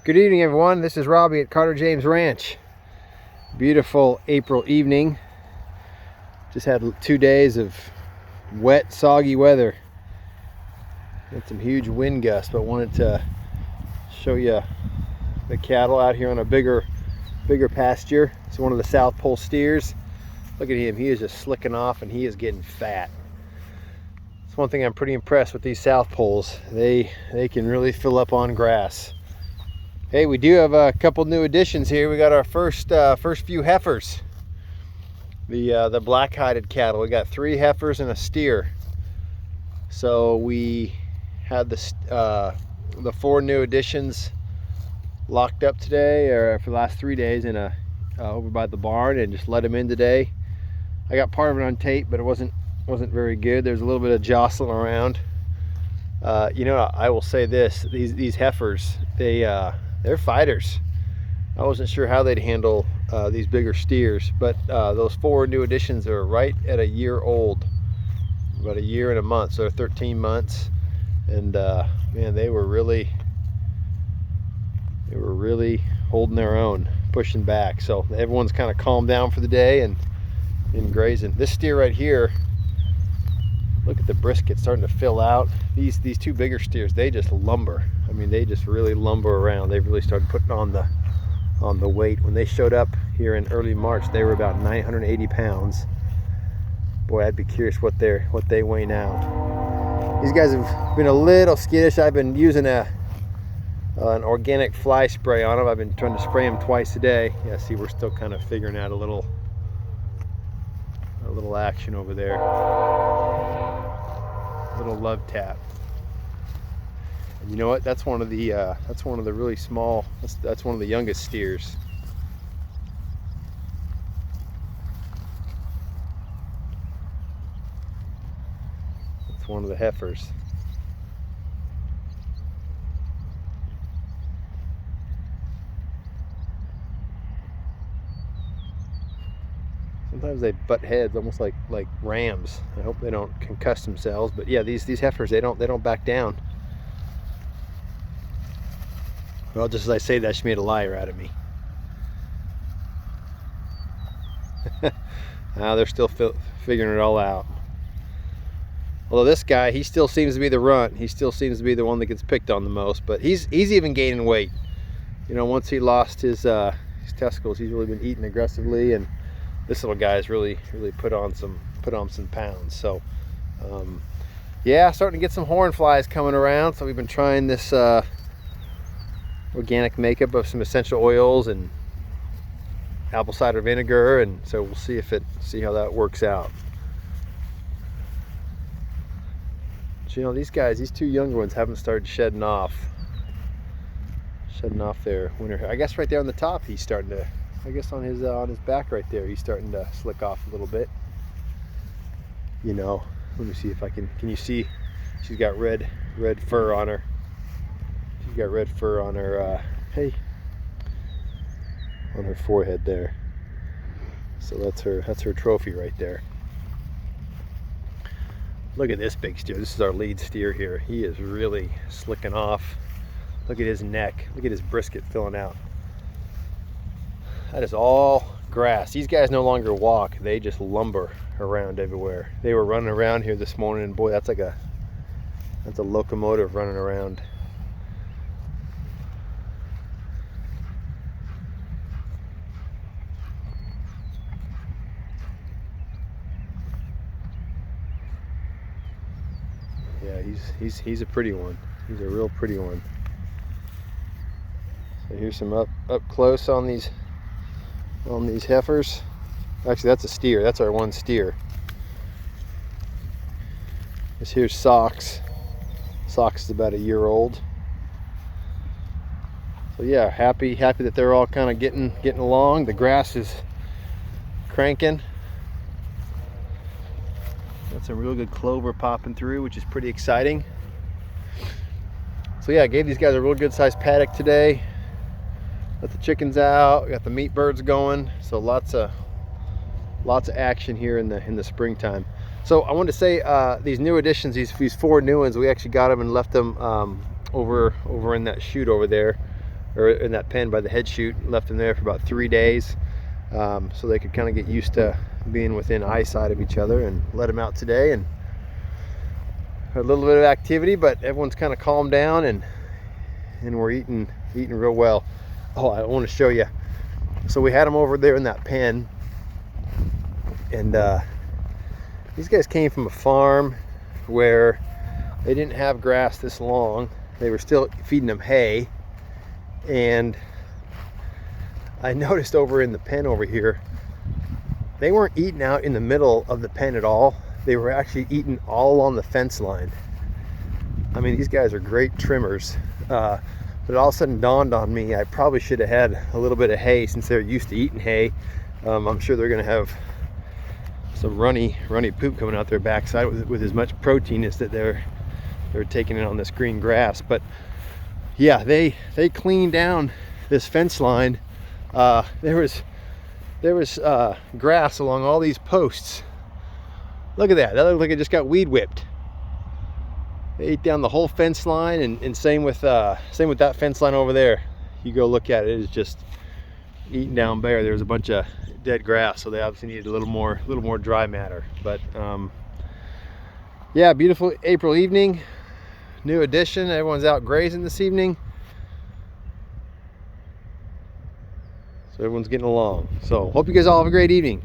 Good evening, everyone. This is Robbie at Carter James Ranch. Beautiful April evening. Just had 2 days of wet, soggy weather. Had some huge wind gusts, but wanted to show you the cattle out here on a bigger pasture. It's one of the South Pole steers. Look at him. He is just slicking off and he is getting fat. It's one thing I'm pretty impressed with these South Poles. They can really fill up on grass. Hey, we do have a couple new additions here. We got our first few heifers. The black-hided cattle. We got 3 heifers and a steer. So we had the 4 new additions locked up today, or for the last 3 days, in over by the barn, and just let them in today. I got part of it on tape, but it wasn't very good. There's a little bit of jostling around. You know, I will say this: these heifers, they're fighters. I wasn't sure how they'd handle these bigger steers, but those 4 new additions are right at a year old, about a year and a month, so 13 months. And man, they were really holding their own, pushing back. So everyone's kind of calmed down for the day and grazing. This steer right here, look at the brisket starting to fill out. These 2 bigger steers, they just lumber. I mean, they just really lumber around. They've really started putting on the weight. When they showed up here in early March, they were about 980 pounds. Boy, I'd be curious what they weigh now. These guys have been a little skittish. I've been using an organic fly spray on them. I've been trying to spray them twice a day. Yeah, see, we're still kind of figuring out a little action over there. A little love tap. And you know what? That's one of the really small. That's one of the youngest steers. That's one of the heifers. Sometimes they butt heads, almost like rams. I hope they don't concuss themselves. But yeah, these heifers, they don't back down. Well, just as I say that, she made a liar out of me. Now they're still figuring it all out. Although this guy, he still seems to be the runt. He still seems to be the one that gets picked on the most. But he's even gaining weight. You know, once he lost his testicles, he's really been eating aggressively, and this little guy's really put on some pounds. So yeah, starting to get some horn flies coming around. So we've been trying this organic makeup of some essential oils and apple cider vinegar, and so we'll see how that works out. But, you know, these 2 younger ones haven't started shedding off their winter. I guess right there on the top, he's starting to, I guess on his back right there, he's starting to slick off a little bit. You know, let me see if I can you see? She's got red fur on her. She's got red fur on her, on her forehead there. So that's her trophy right there. Look at this big steer. This is our lead steer here. He is really slicking off. Look at his neck. Look at his brisket filling out. That is all grass. These guys no longer walk. They just lumber around everywhere. They were running around here this morning, and boy, that's a locomotive running around. Yeah, he's a pretty one. He's a real pretty one. So here's some up close on these heifers. Actually, that's a steer. That's our one steer. This here's Socks. Socks is about a year old. So yeah, happy that they're all kind of getting along. The grass is cranking. Got some real good clover popping through, which is pretty exciting. So yeah, I gave these guys a real good sized paddock today. Let the chickens out, got the meat birds going. So lots of action here in the springtime. So I wanted to say these new additions, these 4 new ones, we actually got them and left them over in that chute over there. or in that pen by the head chute. Left them there for about 3 days, so they could kind of get used to being within eyesight of each other, and let them out today and a little bit of activity, but everyone's kind of calmed down, and we're eating real well. Oh, I want to show you. So we had them over there in that pen, and these guys came from a farm where they didn't have grass this long. They were still feeding them hay, and I noticed over in the pen over here, they weren't eating out in the middle of the pen at all. They were actually eating all on the fence line. I mean, these guys are great trimmers. But it all of a sudden dawned on me, I probably should have had a little bit of hay, since they're used to eating hay. I'm sure they're gonna have some runny poop coming out their backside with as much protein as that they're taking in on this green grass. But yeah, they cleaned down this fence line. There was grass along all these posts. Look at that. That looked like it just got weed whipped. They ate down the whole fence line, and same with that fence line over there. You go look at it, it's just eaten down bare. There was a bunch of dead grass, so they obviously needed a little more dry matter. But yeah, beautiful April evening. New addition. Everyone's out grazing this evening, so everyone's getting along. So hope you guys all have a great evening.